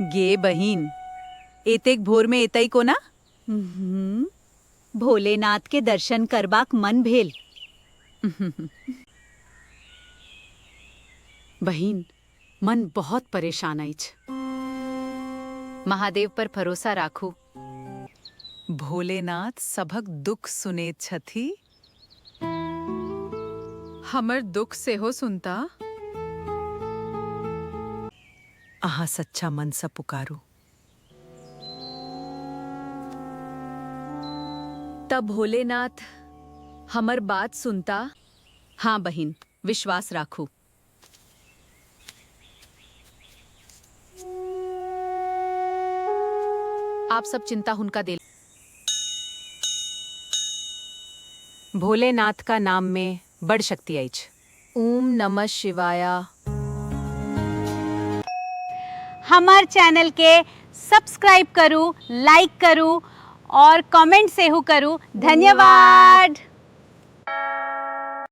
गे बहीन, एतेक भोर में एतई को ना? भोलेनाथ के दर्शन करबाक मन भेल। बहिन, मन बहुत परेशान अछि। महादेव पर भरोसा राखू। भोलेनाथ सबक दुख सुनैत छथि। हमर दुख सेहो सुनता। अहाँ सच्चा मन से पुकारू। तब भोलेनाथ हमर बात सुनता। हाँ बहिन, विश्वास राखू। आप सब चिंता हुनका दे। भोलेनाथ का नाम में बड़ शक्ति अछि। ओम नमः शिवाया। हमार चैनल के सब्सक्राइब करू, लाइक करू और कमेंट सेहू करू। धन्यवाद।